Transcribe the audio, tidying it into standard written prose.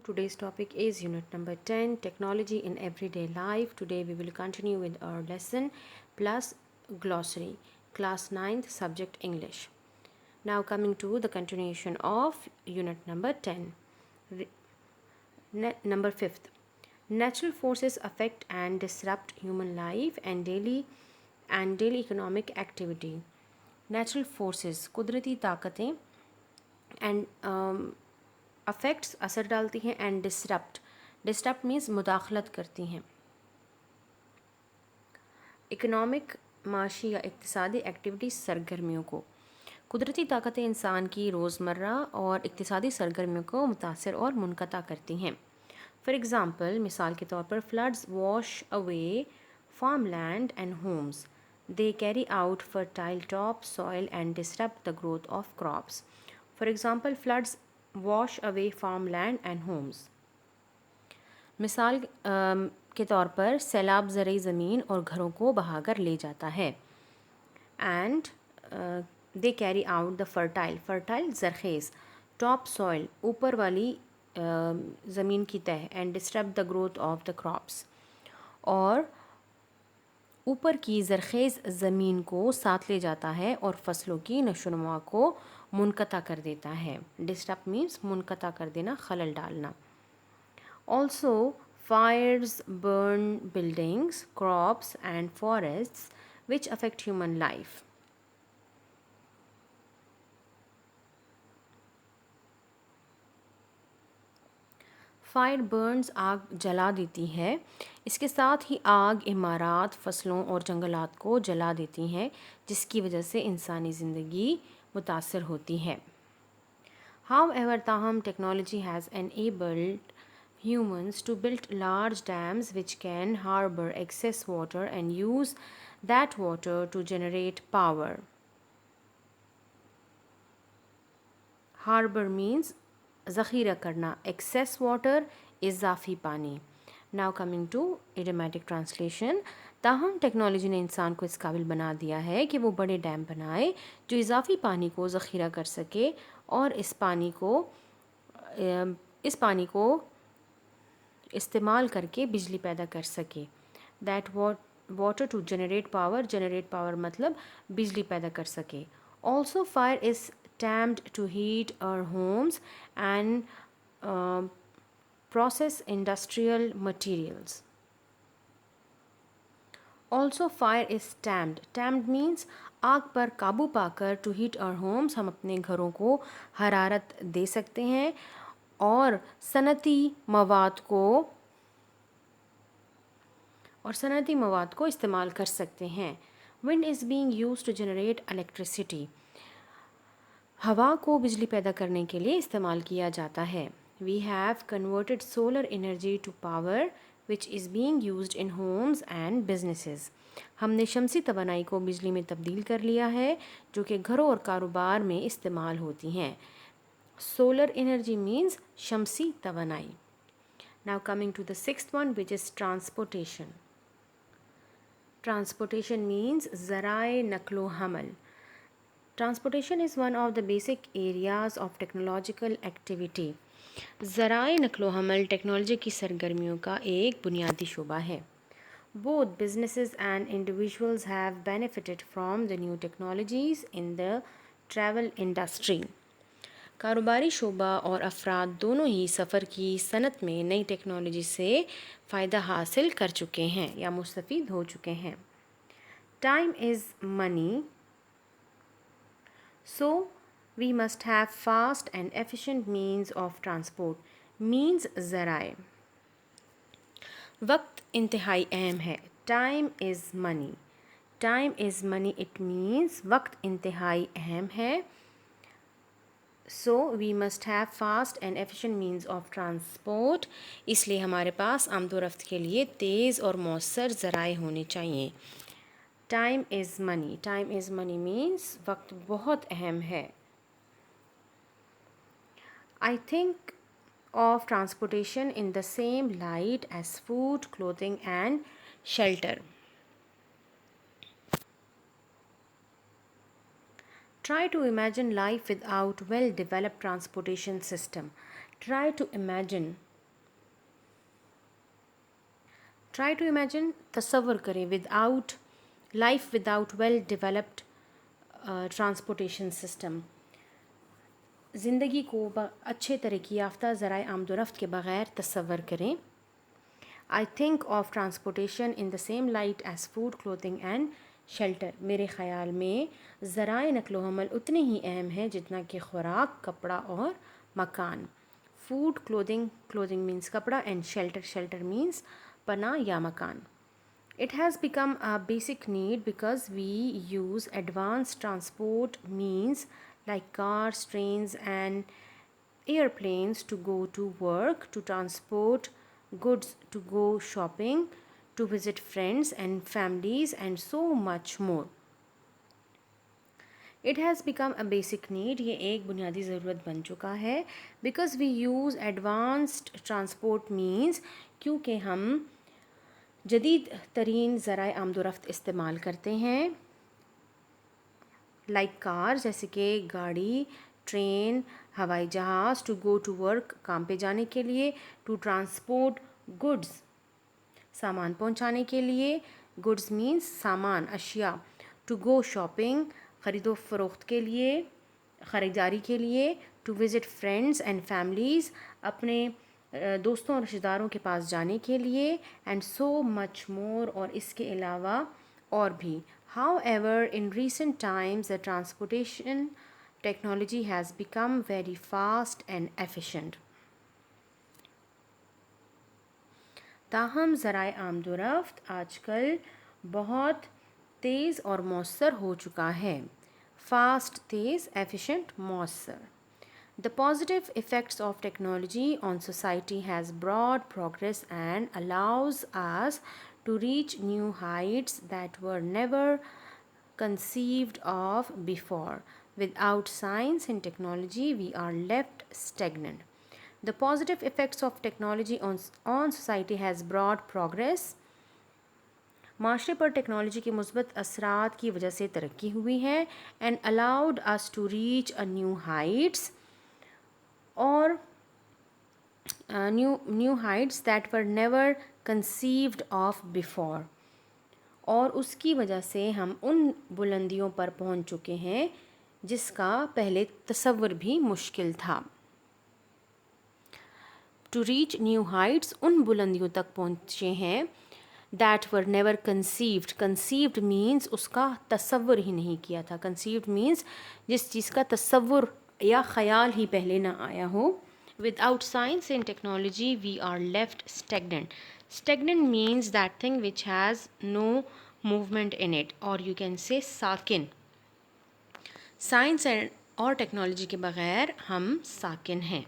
Today's topic is unit number 10, technology in everyday life. Today we will continue with our lesson plus glossary, class 9th, subject English. Now coming to the continuation of unit number 10. Number 5th, natural forces affect and disrupt human life and daily economic activity. Natural forces, कुदरती ताकतें and affects असर डालती हैं and disrupt means मुदाखलत करती हैं economic माशी या इक्तिसादी activity सरगर्मियों को। कुदरती ताकतें इंसान की रोज़मर्रा और इक्तिसादी सरगर्मियों को मुतासर और मुनक़ता करती हैं। फॉर एग्ज़ाम्पल, मिसाल के तौर पर floods wash away farm land and homes, they carry out fertile top soil and disturb the growth of crops. For example, floods wash away farm land and homes. मिसाल के तौर पर सैलाब ज़रई ज़मीन और घरों को बहाकर ले जाता है। And they carry out the fertile ज़रखेज़ टॉप सॉइल ऊपर वाली ज़मीन की तह and disturb the growth of the crops, और ऊपर की ज़रखेज़ ज़मीन को साथ ले जाता है और फसलों की नशोनुमा को मुनक़ता कर देता है। डिस्टर्ब मीन्स मुनक़ता कर देना, खलल डालना। Also fires burn buildings, crops and forests which affect human life. Fire burns आग जला देती है। इसके साथ ही आग इमारात, फसलों और जंगलात को जला देती हैं, जिसकी वजह से इंसानी ज़िंदगी मुतासर होती है। However, ताहम technology has enabled humans to build large dams which can harbor excess water and use that water to generate power. Harbor means ज़ख़ीरा करना, excess water इज़ाफ़ी पानी। Now coming to idiomatic translation. ताहम टेक्नोलॉजी ने इंसान को इस काबिल बना दिया है कि वो बड़े डैम बनाए जो इज़ाफ़ी पानी को ज़ख़ीरा कर सके और इस पानी को इस्तेमाल करके बिजली पैदा कर सके। That water to generate power मतलब बिजली पैदा कर सके। Also fire is tamed to heat our homes and process industrial materials. Also fire is tamed means आग पर काबू पाकर टू हीट आवर होम्स हम अपने घरों को हरारत दे सकते हैं और सनती मवाद को इस्तेमाल कर सकते हैं। Wind is being used to generate electricity, हवा को बिजली पैदा करने के लिए इस्तेमाल किया जाता है। We have converted solar energy to power which is being used in homes and businesses. हमने शमसी तवानाई को बिजली में तब्दील कर लिया है जो कि घरों और कारोबार में इस्तेमाल होती हैं। Solar energy means Shamsi तवानाई. Now coming to the sixth one, which is transportation. Transportation means ज़राए नक्लो हमल. Transportation is one of the basic areas of technological activity. ज़राए नक्लो हमल टेक्नोलॉजी की सरगर्मियों का एक बुनियादी शोबा है। Both businesses and individuals have benefited from the new technologies in the travel industry. कारोबारी शोबा और अफराद दोनों ही सफ़र की सनत में नई टेक्नोलॉजी से फ़ायदा हासिल कर चुके हैं या मुस्तफ़ीद हो चुके हैं। Time is money, so we must have fast and efficient means of transport. means ज़राए। वक्त इंतहाई अहम है। Time is money it means वक्त इंतहाई अहम है। So we must have fast and efficient means of transport, इसलिए हमारे पास आमदो रफ्त के लिए तेज़ और मौसर ज़राए होने चाहिए। टाइम इज़ मनी मीन्स वक्त बहुत अहम है। I think of transportation in the same light as food, clothing and shelter. Try to imagine life without well-developed transportation system. Try to imagine try to imagine, तसव्वुर करें, without life without well developed transportation system, ज़िंदगी को अच्छे तरक्की याफ्ता ज़राए आमदोरफ्त के बग़ैर तसव्वुर करें. I think of transportation in the same light as food, clothing and shelter. मेरे ख़्याल में ज़राए नक़्लो हमल उतने ही अहम हैं जितना कि ख़ुराक, कपड़ा और मकान. फूड, क्लोथिंग, क्लोथिंग मीन्स कपड़ा, एंड शेल्टर, शेल्टर मीन्स पनाह या मकान. It has become a basic need because we use advanced transport means like cars, trains, and airplanes to go to work, to transport goods, to go shopping, to visit friends and families, and so much more. It has become a basic need. ये एक बुनियादी ज़रूरत बन चुका है. Because we use advanced transport means, क्योंकि हम जदीद तरीन ज़राए आमदोरफ्त इस्तेमाल करते हैं. लाइक कार, जैसे कि गाड़ी, ट्रेन, हवाई जहाज़. टू गो टू वर्क, काम पे जाने के लिए. टू ट्रांसपोर्ट गुड्स, सामान पहुंचाने के लिए. गुड्स मीन्स सामान, अशिया. टू गो शॉपिंग, ख़रीदो फ़रोख्त के लिए, ख़रीदारी के लिए. To visit friends and families, अपने दोस्तों और रिश्तेदारों के पास जाने के लिए. एंड सो मच मोर, और इसके अलावा और भी. However, in recent times, the transportation technology has become very fast and efficient. ताहम ज़राए आमदोरफ्त आजकल बहुत तेज़ और मौसर हो चुका है. फास्ट, तेज़, efficient, मौसर. The positive effects of technology on society has brought progress and allows us to reach new heights that were never conceived of before. Without science and technology, we are left stagnant. The positive effects of technology on society has brought progress. माशरे पर technology के मुस्बत असरात की वजह से तरक्की हुई है. And allowed us to reach a new heights, और new heights that were never conceived of before. और उसकी वजह से हम उन बुलंदियों पर पहुंच चुके हैं जिसका पहले तसव्वुर भी मुश्किल था. टू रीच न्यू हाइट्स, उन बुलंदियों तक पहुंचे हैं. That were never conceived, conceived means उसका तसव्वुर ही नहीं किया था. कंसीव्ड मीन्स जिस चीज़ का तसव्वुर या ख़याल ही पहले ना आया हो. Without science and technology, we are left stagnant. Stagnant means that thing which has no movement in it, or you can say साकिन. साइंस और टेक्नोलॉजी के बग़ैर हम साकिन हैं.